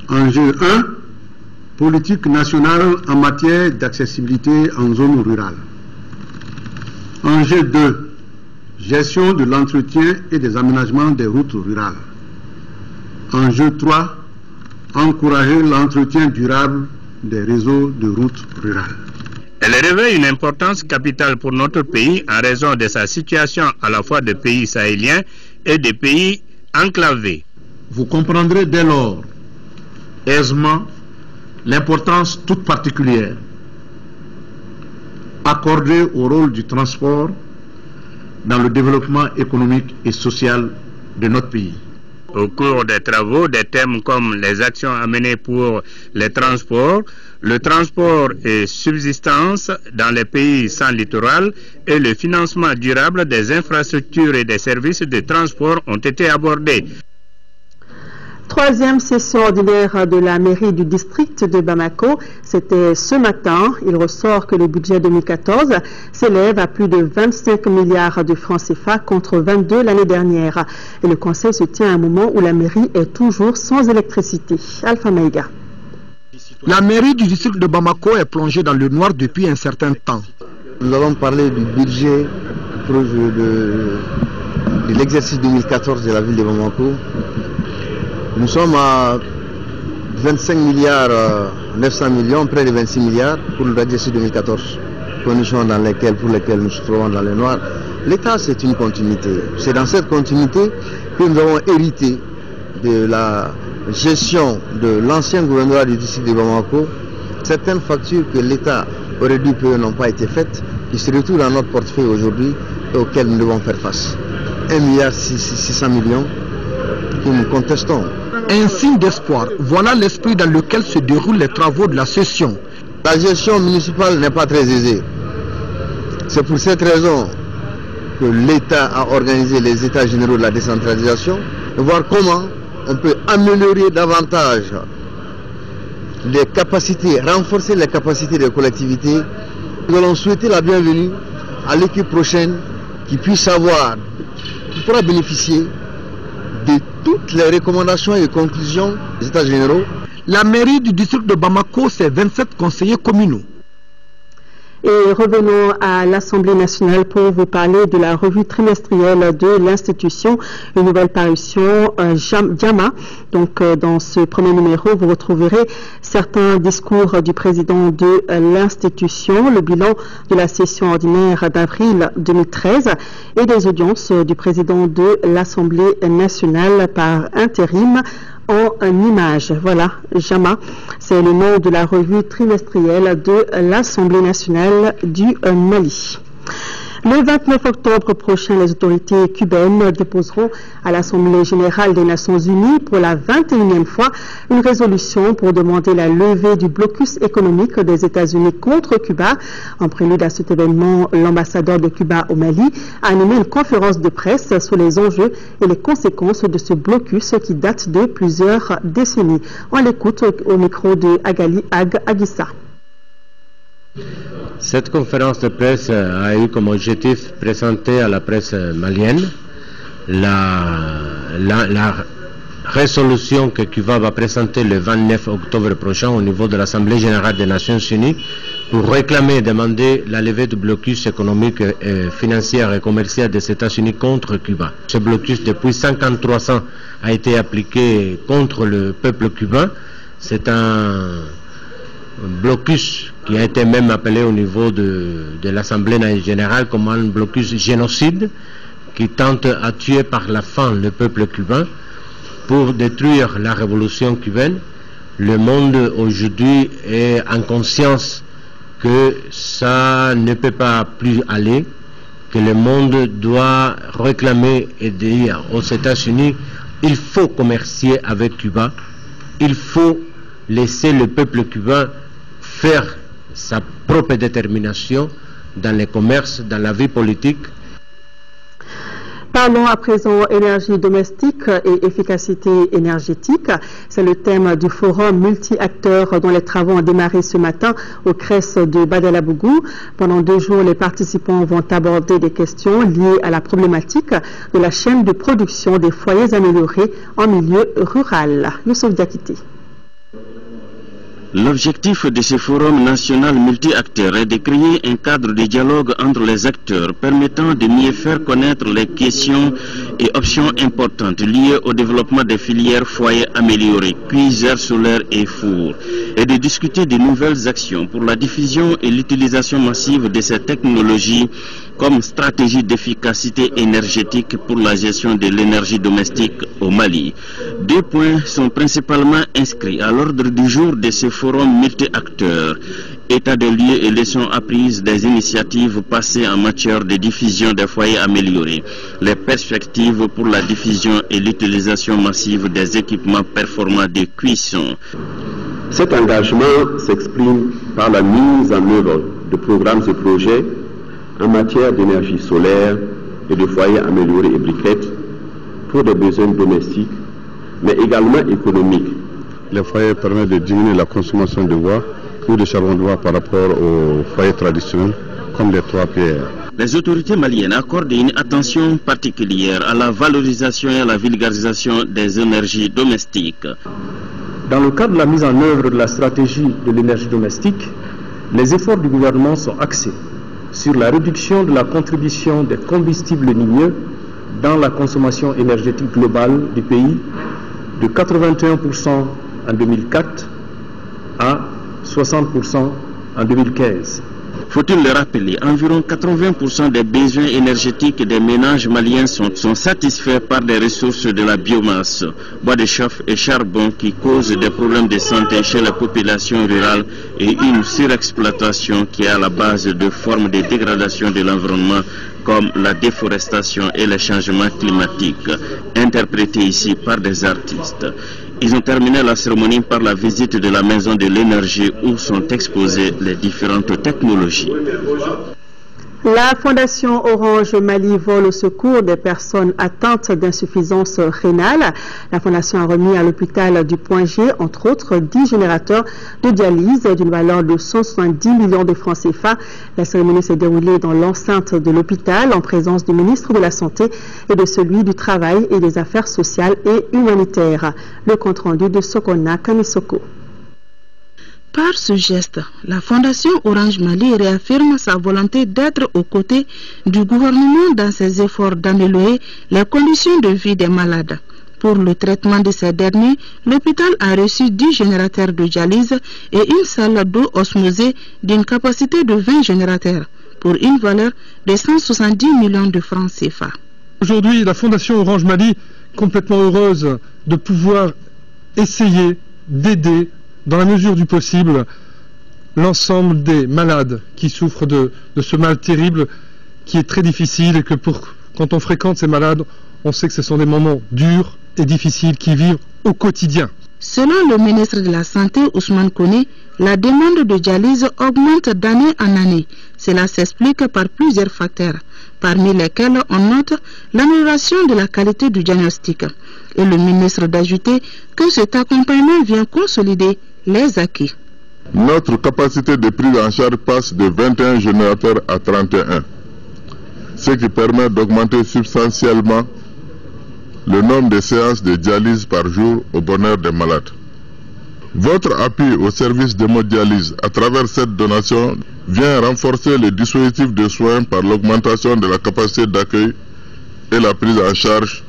S4: enjeu 1, politique nationale en matière d'accessibilité en zone rurale. Enjeu 2, gestion de l'entretien et des aménagements des routes rurales. Enjeu 3, encourager l'entretien durable des réseaux de routes rurales.
S3: Elle revêt une importance capitale pour notre pays en raison de sa situation à la fois de pays sahéliens et de pays enclavés.
S4: Vous comprendrez dès lors aisément l'importance toute particulière accordée au rôle du transport dans le développement économique et social de notre pays.
S3: Au cours des travaux, des thèmes comme les actions à mener pour les transports, le transport et subsistance dans les pays sans littoral et le financement durable des infrastructures et des services de transport ont été abordés.
S1: 3e session ordinaire de la mairie du district de Bamako, c'était ce matin. Il ressort que le budget 2014 s'élève à plus de 25 milliards de francs CFA contre 22 l'année dernière. Et le conseil se tient à un moment où la mairie est toujours sans électricité. Alpha Maïga.
S23: La mairie du district de Bamako est plongée dans le noir depuis un certain temps.
S24: Nous allons parler du budget de l'exercice 2014 de la ville de Bamako. Nous sommes à 25 milliards 900 millions, près de 26 milliards pour l'exercice 2014. Conditions pour lesquelles nous souffrons dans le noir. L'État, c'est une continuité. C'est dans cette continuité que nous avons hérité de la gestion de l'ancien gouvernement du district de Bamako. Certaines factures que l'État aurait dû payer n'ont pas été faites, qui se retrouvent dans notre portefeuille aujourd'hui et auxquelles nous devons faire face. 1 milliard 600 millions que nous contestons.
S23: Un signe d'espoir, voilà l'esprit dans lequel se déroulent les travaux de la session.
S24: La gestion municipale n'est pas très aisée. C'est pour cette raison que l'État a organisé les États généraux de la décentralisation, et voir comment on peut améliorer davantage les capacités, renforcer les capacités des collectivités. Nous allons souhaiter la bienvenue à l'équipe prochaine qui pourra bénéficier de toutes les recommandations et conclusions des États généraux.
S23: La mairie du district de Bamako, c'est 27 conseillers communaux.
S1: Et revenons à l'Assemblée nationale pour vous parler de la revue trimestrielle de l'institution, une nouvelle parution JAMA. Donc dans ce premier numéro, vous retrouverez certains discours du président de l'institution, le bilan de la session ordinaire d'avril 2013 et des audiences du président de l'Assemblée nationale par intérim en image. Voilà, JAMA, c'est le nom de la revue trimestrielle de l'Assemblée nationale du Mali. Le 29 octobre prochain, les autorités cubaines déposeront à l'Assemblée générale des Nations unies pour la 21e fois une résolution pour demander la levée du blocus économique des États-Unis contre Cuba. En prélude à cet événement, l'ambassadeur de Cuba au Mali a animé une conférence de presse sur les enjeux et les conséquences de ce blocus qui date de plusieurs décennies. On l'écoute au micro de Agali Aguissa.
S25: Cette conférence de presse a eu comme objectif présenter à la presse malienne la résolution que Cuba va présenter le 29 octobre prochain au niveau de l'Assemblée générale des Nations unies pour réclamer et demander la levée du blocus économique, financier et commercial des États-Unis contre Cuba. Ce blocus, depuis 53 ans, a été appliqué contre le peuple cubain. C'est un blocus qui a été même appelé au niveau de l'Assemblée générale comme un blocus génocide qui tente à tuer par la faim le peuple cubain pour détruire la révolution cubaine. Le monde aujourd'hui est en conscience que ça ne peut pas plus aller, que le monde doit réclamer et dire aux États-Unis, il faut commercer avec Cuba, il faut laisser le peuple cubain faire sa propre détermination dans les commerces, dans la vie politique.
S1: Parlons à présent énergie domestique et efficacité énergétique. C'est le thème du forum multi-acteurs dont les travaux ont démarré ce matin au CRES de Badalabougou. Pendant 2 jours, les participants vont aborder des questions liées à la problématique de la chaîne de production des foyers améliorés en milieu rural. Youssef Diakité.
S2: L'objectif de ce forum national multi-acteurs est de créer un cadre de dialogue entre les acteurs permettant de mieux faire connaître les questions et options importantes liées au développement des filières foyers améliorés, cuiseurs solaires et fours, et de discuter de nouvelles actions pour la diffusion et l'utilisation massive de ces technologies comme stratégie d'efficacité énergétique pour la gestion de l'énergie domestique au Mali. 2 points sont principalement inscrits à l'ordre du jour de ce forum multi-acteurs. État des lieux et leçons apprises des initiatives passées en matière de diffusion des foyers améliorés. Les perspectives pour la diffusion et l'utilisation massive des équipements performants de cuisson.
S5: Cet engagement s'exprime par la mise en œuvre de programmes et projets en matière d'énergie solaire et de foyers améliorés et briquettes pour des besoins domestiques, mais également économiques.
S4: Les foyers permettent de diminuer la consommation de bois ou de charbon de bois par rapport aux foyers traditionnels comme les 3 pierres.
S2: Les autorités maliennes accordent une attention particulière à la valorisation et à la vulgarisation des énergies domestiques.
S6: Dans le cadre de la mise en œuvre de la stratégie de l'énergie domestique, les efforts du gouvernement sont axés sur la réduction de la contribution des combustibles ligneux dans la consommation énergétique globale du pays de 81% en 2004 à 60% en 2015.
S2: Faut-il le rappeler, environ 80% des besoins énergétiques des ménages maliens sont satisfaits par des ressources de la biomasse, bois de chauffe et charbon qui causent des problèmes de santé chez la population rurale et une surexploitation qui est à la base de formes de dégradation de l'environnement comme la déforestation et les changements climatiques, interprétés ici par des artistes. Ils ont terminé la cérémonie par la visite de la maison de l'énergie où sont exposées les différentes technologies.
S1: La Fondation Orange Mali vole au secours des personnes atteintes d'insuffisance rénale. La Fondation a remis à l'hôpital du Point G, entre autres, 10 générateurs de dialyse d'une valeur de 170 millions de francs CFA. La cérémonie s'est déroulée dans l'enceinte de l'hôpital en présence du ministre de la Santé et de celui du Travail et des Affaires sociales et humanitaires. Le compte-rendu de Sokona Kamisoko.
S7: Par ce geste, la Fondation Orange Mali réaffirme sa volonté d'être aux côtés du gouvernement dans ses efforts d'améliorer les conditions de vie des malades. Pour le traitement de ces derniers, l'hôpital a reçu 10 générateurs de dialyse et une salle d'eau osmosée d'une capacité de 20 générateurs pour une valeur de 170 millions de francs CFA.
S8: Aujourd'hui, la Fondation Orange Mali est complètement heureuse de pouvoir essayer d'aider dans la mesure du possible l'ensemble des malades qui souffrent de ce mal terrible qui est très difficile et que quand on fréquente ces malades, on sait que ce sont des moments durs et difficiles qui vivent au quotidien.
S7: Selon le ministre de la Santé, Ousmane Koné, la demande de dialyse augmente d'année en année. Cela s'explique par plusieurs facteurs, parmi lesquels on note l'amélioration de la qualité du diagnostic. Et le ministre d'ajouter que cet accompagnement vient consolider les acquis.
S26: Notre capacité de prise en charge passe de 21 générateurs à 31, ce qui permet d'augmenter substantiellement le nombre de séances de dialyse par jour au bonheur des malades. Votre appui au service d'hémodialyse à travers cette donation vient renforcer le dispositif de soins par l'augmentation de la capacité d'accueil et la prise en charge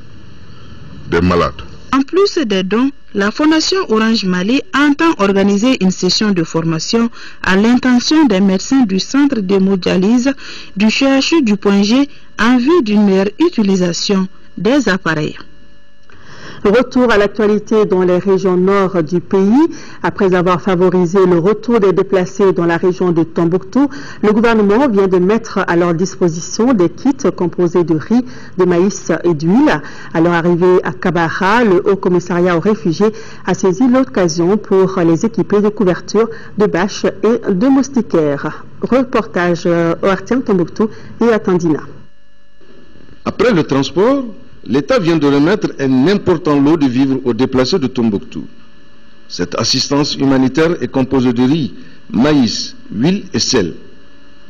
S26: des malades.
S7: En plus des dons, la Fondation Orange Mali entend organiser une session de formation à l'intention des médecins du centre d'hémodialyse du CHU du Point G en vue d'une meilleure utilisation des appareils.
S1: Retour à l'actualité dans les régions nord du pays. Après avoir favorisé le retour des déplacés dans la région de Tombouctou, le gouvernement vient de mettre à leur disposition des kits composés de riz, de maïs et d'huile. À leur arrivée à Kabara, le Haut Commissariat aux réfugiés a saisi l'occasion pour les équiper de couvertures, de bâches et de moustiquaires. Reportage ORTM Tombouctou et Atandina.
S9: Après le transport, l'État vient de remettre un important lot de vivres aux déplacés de Tombouctou. Cette assistance humanitaire est composée de riz, maïs, huile et sel.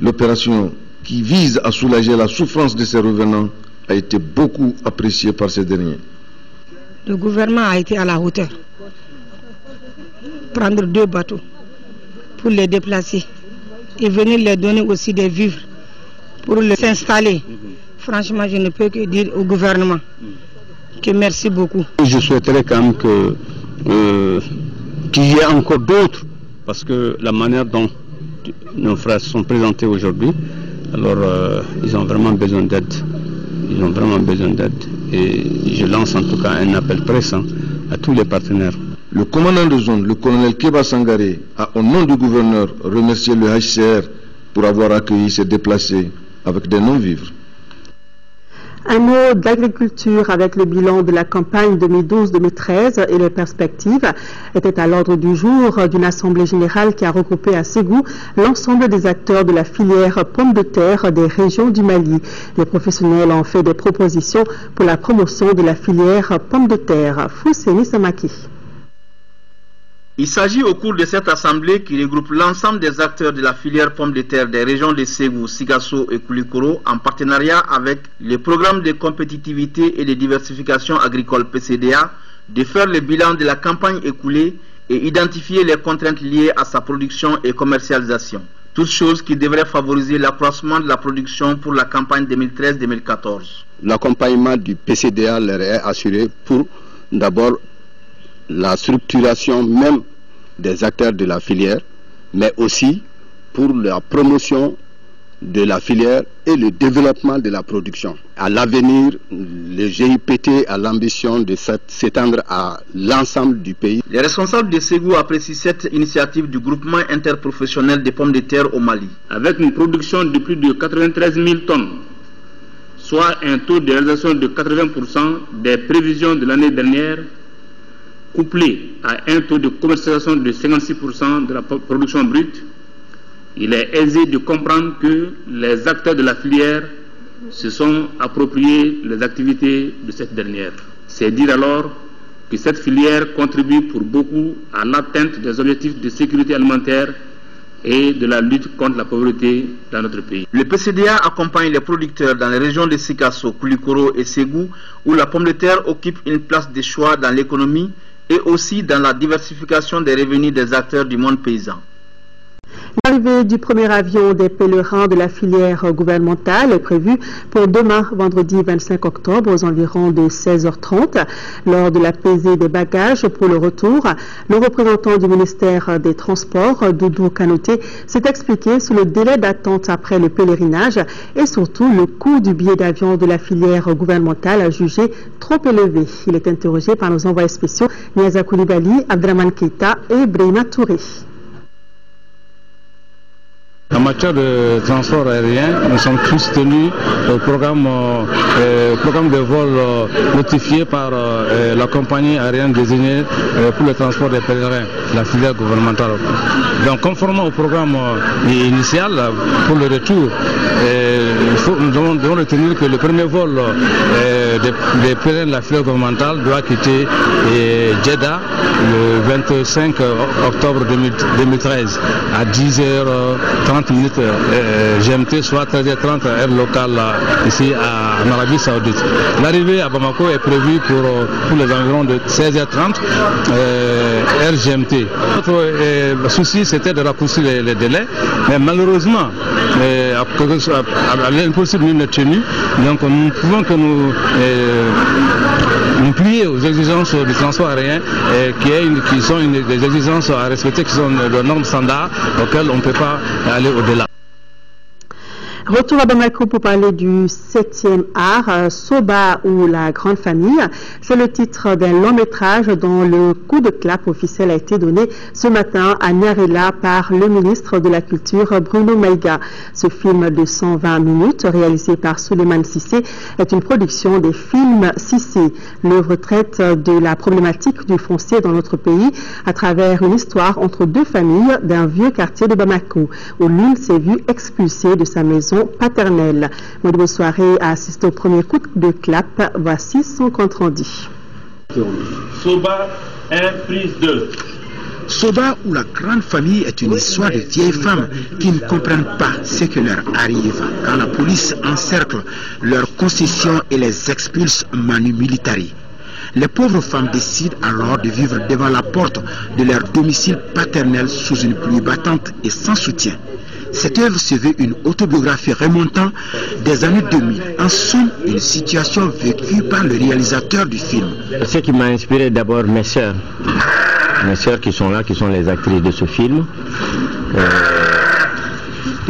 S9: L'opération qui vise à soulager la souffrance de ces revenants a été beaucoup appréciée par ces derniers.
S10: Le gouvernement a été à la hauteur. Prendre 2 bateaux pour les déplacer et venir leur donner aussi des vivres pour s'installer. Franchement, je ne peux que dire au gouvernement que merci beaucoup.
S11: Je souhaiterais quand même qu'il y ait encore d'autres, parce que la manière dont nos frères sont présentés aujourd'hui, alors ils ont vraiment besoin d'aide. Ils ont vraiment besoin d'aide. Et je lance en tout cas un appel pressant à tous les partenaires.
S9: Le commandant de zone, le colonel Keba Sangaré, a au nom du gouverneur remercié le HCR pour avoir accueilli ces déplacés avec des non-vivres.
S1: Un mot d'agriculture avec le bilan de la campagne 2012-2013 et les perspectives était à l'ordre du jour d'une assemblée générale qui a regroupé à Ségou l'ensemble des acteurs de la filière pommes de terre des régions du Mali. Les professionnels ont fait des propositions pour la promotion de la filière pommes de terre. Fousseni Samaki.
S12: Il s'agit au cours de cette assemblée qui regroupe l'ensemble des acteurs de la filière pommes de terre des régions de Ségou, Sigasso et Koulikoro en partenariat avec le programme de compétitivité et de diversification agricole PCDA de faire le bilan de la campagne écoulée et identifier les contraintes liées à sa production et commercialisation. Toutes choses qui devraient favoriser l'accroissement de la production pour la campagne 2013-2014.
S13: L'accompagnement du PCDA leur est assuré pour d'abord la structuration même des acteurs de la filière, mais aussi pour la promotion de la filière et le développement de la production. À l'avenir, le GIPT a l'ambition de s'étendre à l'ensemble du pays.
S12: Les responsables de Ségou apprécient cette initiative du groupement interprofessionnel des pommes de terre au Mali.
S3: Avec une production de plus de 93 000 tonnes, soit un taux de réalisation de 80% des prévisions de l'année dernière, couplé à un taux de commercialisation de 56% de la production brute, il est aisé de comprendre que les acteurs de la filière se sont appropriés les activités de cette dernière. C'est dire alors que cette filière contribue pour beaucoup à l'atteinte des objectifs de sécurité alimentaire et de la lutte contre la pauvreté dans notre pays.
S12: Le PCDA accompagne les producteurs dans les régions de Sikasso, Koulikoro et Ségou, où la pomme de terre occupe une place de choix dans l'économie et aussi dans la diversification des revenus des acteurs du monde paysan.
S1: L'arrivée du premier avion des pèlerins de la filière gouvernementale est prévue pour demain, vendredi 25 octobre, aux environs de 16h30. Lors de la pesée des bagages pour le retour, le représentant du ministère des Transports, Doudou Kanouté, s'est expliqué sur le délai d'attente après le pèlerinage et surtout le coût du billet d'avion de la filière gouvernementale jugé trop élevé. Il est interrogé par nos envoyés spéciaux Niaza Koulibaly, Abdraman Keita et Brahima Touré.
S14: En matière de transport aérien, nous sommes tous tenus au programme de vol notifié par la compagnie aérienne désignée pour le transport des pèlerins, la filière gouvernementale. Donc, conformément au programme initial pour le retour, nous devons retenir que le premier vol des pèlerins de la filière gouvernementale doit quitter Jeddah le 25 octobre 2013 à 10h30 GMT, soit 13h30 heure locale ici en Arabie Saoudite. L'arrivée à Bamako est prévue pour les environs de 16h30 heure GMT. Notre souci c'était de raccourcir les délais, mais malheureusement à l'impossible nous tenue, donc nous ne pouvons que nous plier aux exigences du transport aérien qui sont des exigences à respecter, qui sont de normes standards auxquelles on ne peut pas aller au-delà.
S1: Retour à Bamako pour parler du 7e art, Soba ou la grande famille. C'est le titre d'un long métrage dont le coup de clap officiel a été donné ce matin à Nyarela par le ministre de la Culture Bruno Maïga. Ce film de 120 minutes réalisé par Suleiman Sissé est une production des films Sissé. L'œuvre traite de la problématique du foncier dans notre pays à travers une histoire entre deux familles d'un vieux quartier de Bamako où l'une s'est vue expulsée de sa maison paternelle. Modibo Soirée a assisté au premier coup de clap. Voici son compte rendu.
S15: Soba 1 prise 2.
S16: Soba ou la grande famille est une histoire de vieilles femmes qui ne comprennent pas ce que leur arrive quand la police encercle leurs concessions et les expulse manu militari. Les pauvres femmes décident alors de vivre devant la porte de leur domicile paternel sous une pluie battante et sans soutien. Cette œuvre se veut une autobiographie remontant des années 2000. En somme, une situation vécue par le réalisateur du film.
S25: Ce qui m'a inspiré d'abord mes sœurs qui sont là, qui sont les actrices de ce film.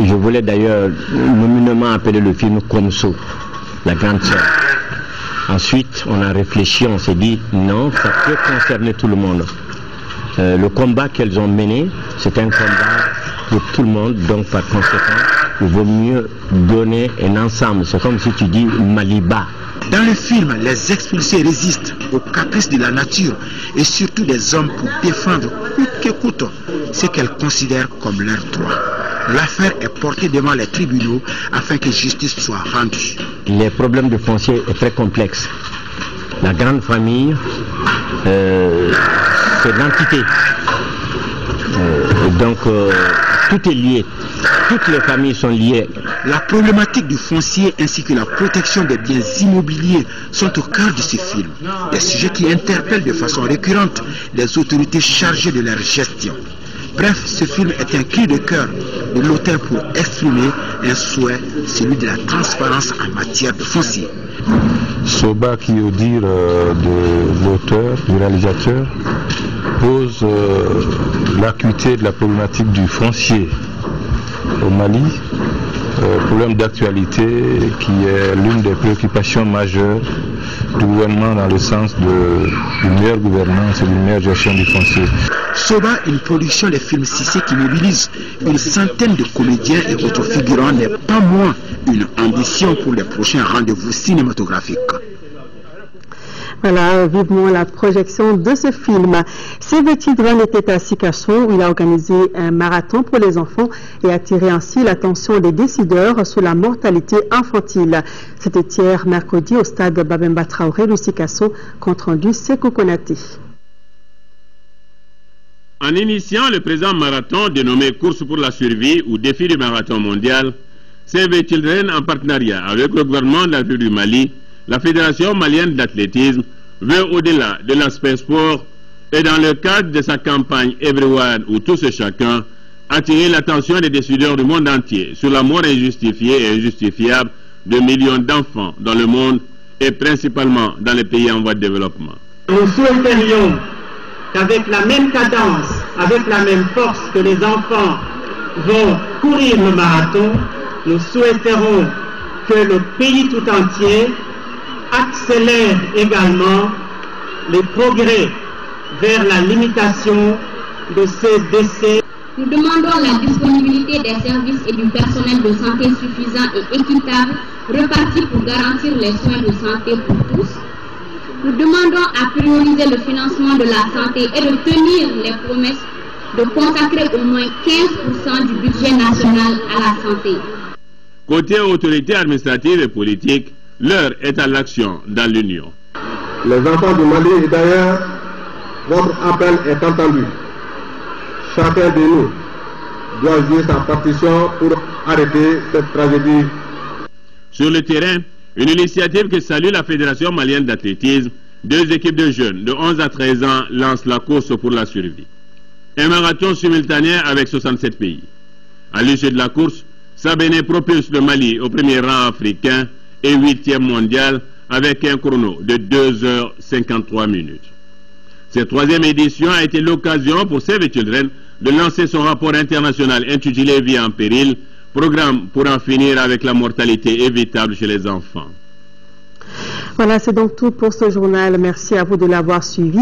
S25: Je voulais d'ailleurs nominément appeler le film Komso, la grande sœur. Ensuite, on a réfléchi, on s'est dit non, ça peut concerner tout le monde. Le combat qu'elles ont mené, c'est un combat pour tout le monde, donc par conséquent, il vaut mieux donner un ensemble. C'est comme si tu dis Maliba.
S16: Dans le film, les expulsés résistent aux caprices de la nature et surtout des hommes pour défendre coûte que coûte ce qu'elles considèrent comme leur droit. L'affaire est portée devant les tribunaux afin que justice soit rendue.
S25: Les problèmes de foncier est très complexe. La grande famille, c'est l'entité. Donc tout est lié. Toutes les familles sont liées.
S16: La problématique du foncier ainsi que la protection des biens immobiliers sont au cœur de ce film. Des sujets qui interpellent de façon récurrente les autorités chargées de leur gestion. Bref, ce film est un cri de cœur de l'auteur pour exprimer un souhait, celui de la transparence en matière de foncier.
S17: Soba, qui au dire de l'auteur, du réalisateur, pose l'acuité de la problématique du foncier au Mali, problème d'actualité qui est l'une des préoccupations majeures du gouvernement dans le sens d'une meilleure gouvernance et d'une meilleure gestion du foncier.
S16: Soba, une production des films Sissé qui mobilise une centaine de comédiens et autres figurants, n'est pas moins une ambition pour les prochains rendez-vous cinématographiques.
S1: Voilà, vivement la projection de ce film. Sylvain Tidran était à Sikasso où il a organisé un marathon pour les enfants et attiré ainsi l'attention des décideurs sur la mortalité infantile. C'était hier mercredi au stade Babemba Traoré de Sikasso, compte rendu Sékou Konaté.
S18: En initiant le présent marathon dénommé Course pour la survie ou défi du marathon mondial, Save Children, en partenariat avec le gouvernement de la République du Mali, la Fédération malienne d'athlétisme, veut au-delà de l'aspect sport et dans le cadre de sa campagne Everyone ou tous et chacun, attirer l'attention des décideurs du monde entier sur la mort injustifiée et injustifiable de millions d'enfants dans le monde et principalement dans les pays en voie de développement.
S19: Nous souhaiterions qu'avec la même cadence, avec la même force que les enfants vont courir le marathon, nous souhaiterons que le pays tout entier accélère également les progrès vers la limitation de ces décès.
S21: Nous demandons la disponibilité des services et du personnel de santé suffisant et équitable, repartis pour garantir les soins de santé pour tous. Nous demandons à prioriser le financement de la santé et de tenir les promesses de consacrer au moins 15% du budget national à la santé.
S18: Côté autorités administratives et politiques, l'heure est à l'action dans l'Union.
S22: Les enfants du Mali et d'ailleurs, votre appel est entendu. Chacun de nous doit jouer sa partition pour arrêter cette tragédie.
S18: Sur le terrain, une initiative que salue la Fédération malienne d'athlétisme, deux équipes de jeunes de 11 à 13 ans lancent la course pour la survie. Un marathon simultané avec 67 pays. À l'issue de la course, Sabéné propulse le Mali au premier rang africain et 8e mondial avec un chrono de 2h53. Cette troisième édition a été l'occasion pour Save the Children de lancer son rapport international intitulé Vie en péril, programme pour en finir avec la mortalité évitable chez les enfants.
S1: Voilà, c'est donc tout pour ce journal. Merci à vous de l'avoir suivi.